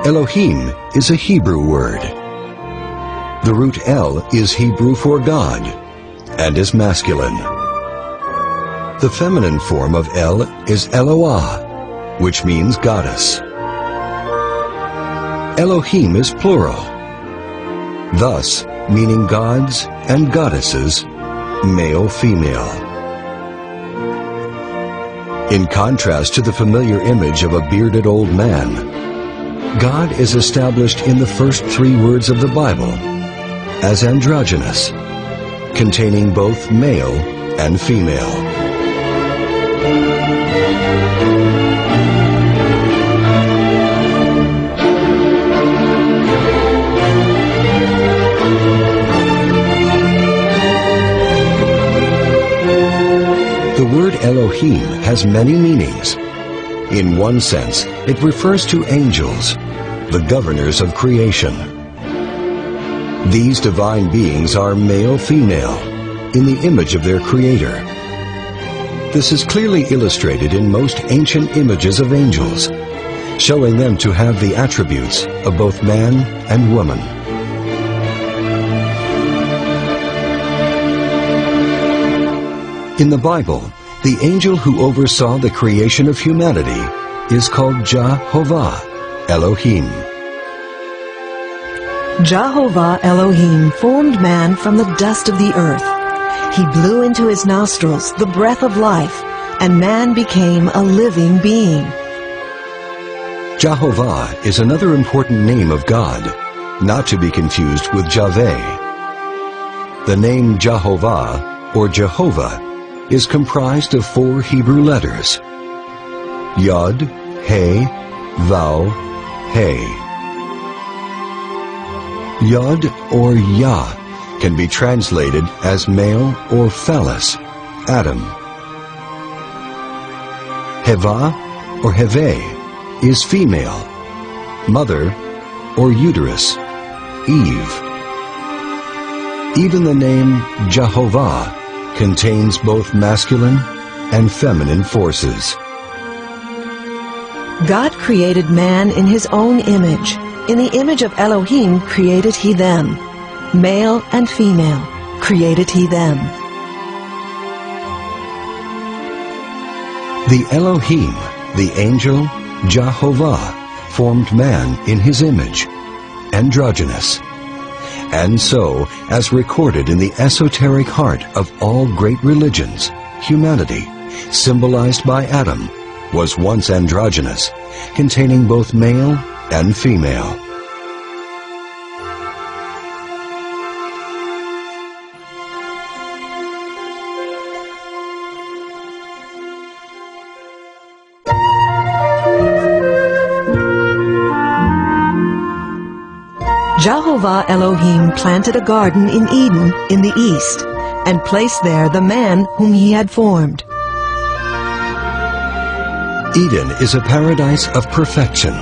Elohim is a Hebrew word. The root El is Hebrew for God and is masculine. The feminine form of El is Eloah, which means goddess. Elohim is plural, thus meaning gods and goddesses, male-female. In contrast to the familiar image of a bearded old man, God is established in the first 3 words of the Bible as androgynous, containing both male and female. The word Elohim has many meanings. In one sense, it refers to angels, the governors of creation. These divine beings are male-female, in the image of their Creator. This is clearly illustrated in most ancient images of angels, showing them to have the attributes of both man and woman. In the Bible, the angel who oversaw the creation of humanity is called Jehovah Elohim. Jehovah Elohim formed man from the dust of the earth. He blew into his nostrils the breath of life, and man became a living being. Jehovah is another important name of God, not to be confused with Javeh. The name Jehovah, or Jehovah, is comprised of 4 Hebrew letters: Yod, He, Vav, He. Yod or Yah can be translated as male or phallus, Adam. Heva or Heve is female, mother or uterus, Eve. Even the name Jehovah contains both masculine and feminine forces. God created man in his own image. In the image of Elohim created he them. Male and female created he them. The Elohim, the angel Jehovah, formed man in his image, androgynous. And so, as recorded in the esoteric heart of all great religions, humanity, symbolized by Adam, was once androgynous, containing both male and female. Jehovah Elohim planted a garden in Eden in the east, and placed there the man whom he had formed. Eden is a paradise of perfection.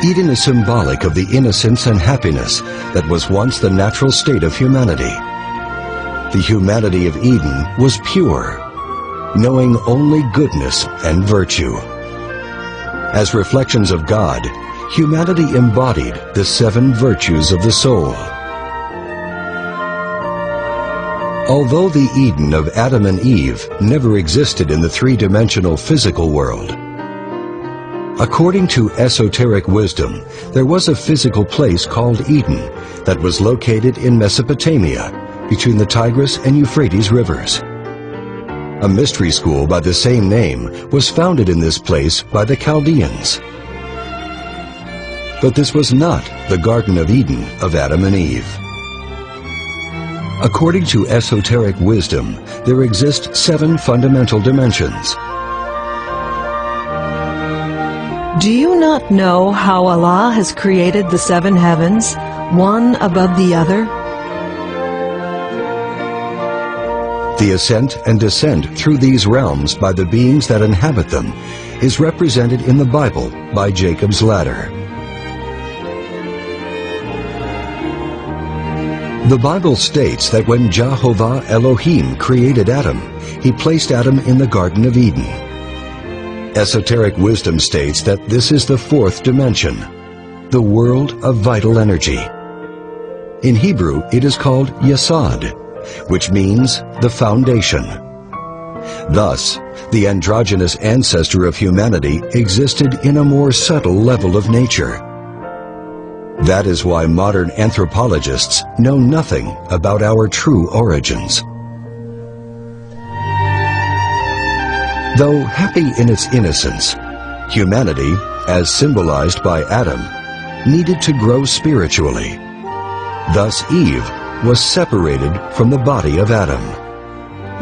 Eden is symbolic of the innocence and happiness that was once the natural state of humanity. The humanity of Eden was pure, knowing only goodness and virtue. As reflections of God, humanity embodied the 7 virtues of the soul. Although the Eden of Adam and Eve never existed in the 3-dimensional physical world, according to esoteric wisdom, there was a physical place called Eden that was located in Mesopotamia, between the Tigris and Euphrates rivers. A mystery school by the same name was founded in this place by the Chaldeans. But this was not the Garden of Eden of Adam and Eve. According to esoteric wisdom, there exist 7 fundamental dimensions. Do you not know how Allah has created the 7 heavens, one above the other? The ascent and descent through these realms by the beings that inhabit them is represented in the Bible by Jacob's ladder. The Bible states that when Jehovah Elohim created Adam, he placed Adam in the Garden of Eden. Esoteric wisdom states that this is the fourth dimension, the world of vital energy. In Hebrew, it is called Yesod, which means the foundation. Thus, the androgynous ancestor of humanity existed in a more subtle level of nature. That is why modern anthropologists know nothing about our true origins. Though happy in its innocence, humanity, as symbolized by Adam, needed to grow spiritually. Thus Eve was separated from the body of Adam.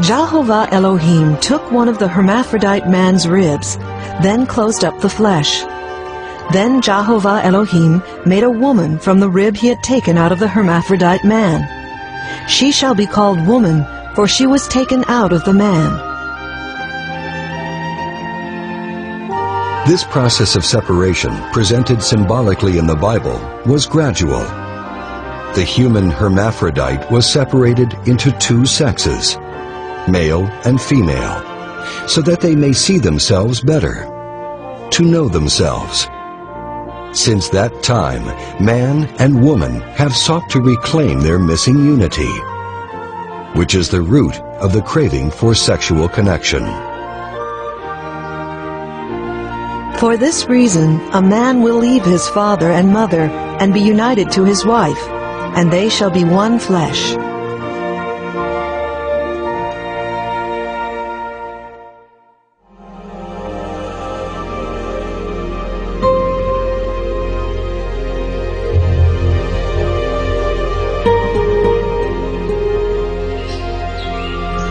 Jehovah Elohim took one of the hermaphrodite man's ribs, then closed up the flesh. Then Jehovah Elohim made a woman from the rib he had taken out of the hermaphrodite man. She shall be called woman, for she was taken out of the man. This process of separation, presented symbolically in the Bible, was gradual. The human hermaphrodite was separated into two sexes, male and female, so that they may see themselves better, to know themselves. Since that time, man and woman have sought to reclaim their missing unity, which is the root of the craving for sexual connection. For this reason, a man will leave his father and mother and be united to his wife, and they shall be one flesh.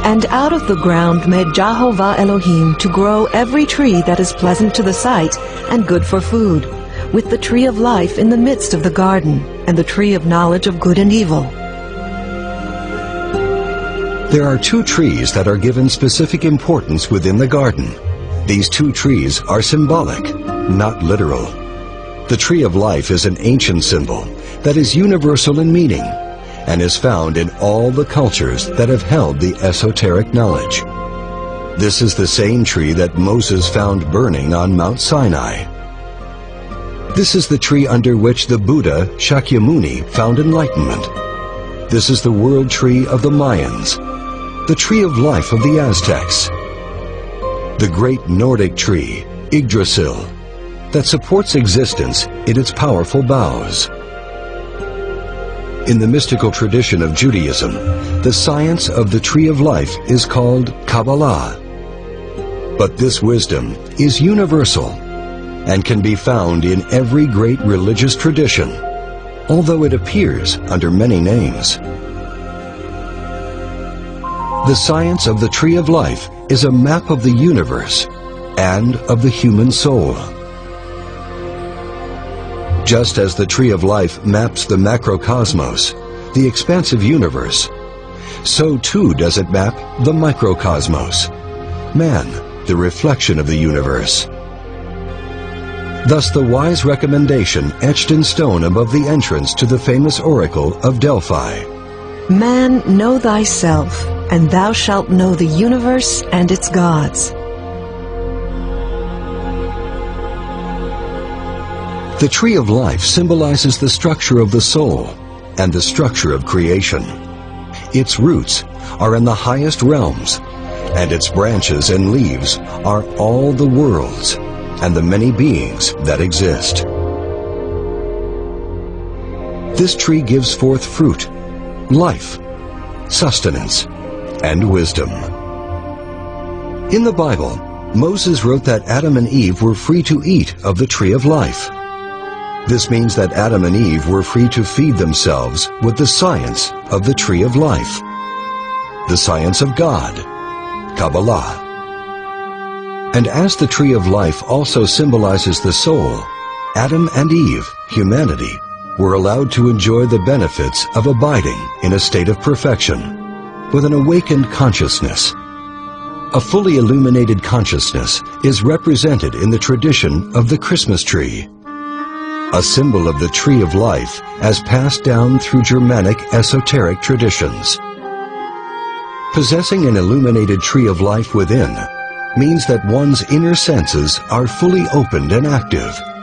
And out of the ground made Jehovah Elohim to grow every tree that is pleasant to the sight and good for food, with the tree of life in the midst of the garden, and the tree of knowledge of good and evil. There are two trees that are given specific importance within the garden. These two trees are symbolic, not literal. The tree of life is an ancient symbol that is universal in meaning, and is found in all the cultures that have held the esoteric knowledge. This is the same tree that Moses found burning on Mount Sinai. This is the tree under which the Buddha Shakyamuni found enlightenment. This is the world tree of the Mayans, the tree of life of the Aztecs, the great Nordic tree, Yggdrasil, that supports existence in its powerful boughs. In the mystical tradition of Judaism, the science of the tree of life is called Kabbalah. But this wisdom is universal and can be found in every great religious tradition, although it appears under many names. The science of the tree of life is a map of the universe and of the human soul. Just as the tree of life maps the macrocosmos, the expansive universe, so too does it map the microcosmos, man, the reflection of the universe. Thus the wise recommendation etched in stone above the entrance to the famous oracle of Delphi. Man, know thyself, and thou shalt know the universe and its gods. The tree of life symbolizes the structure of the soul and the structure of creation. Its roots are in the highest realms, and its branches and leaves are all the worlds and the many beings that exist. This tree gives forth fruit, life, sustenance, and wisdom. In the Bible, Moses wrote that Adam and Eve were free to eat of the tree of life. This means that Adam and Eve were free to feed themselves with the science of the tree of life, the science of God, Kabbalah. And as the tree of life also symbolizes the soul, Adam and Eve, humanity, were allowed to enjoy the benefits of abiding in a state of perfection, with an awakened consciousness. A fully illuminated consciousness is represented in the tradition of the Christmas tree, a symbol of the tree of life as passed down through Germanic esoteric traditions. Possessing an illuminated tree of life within, means that one's inner senses are fully opened and active.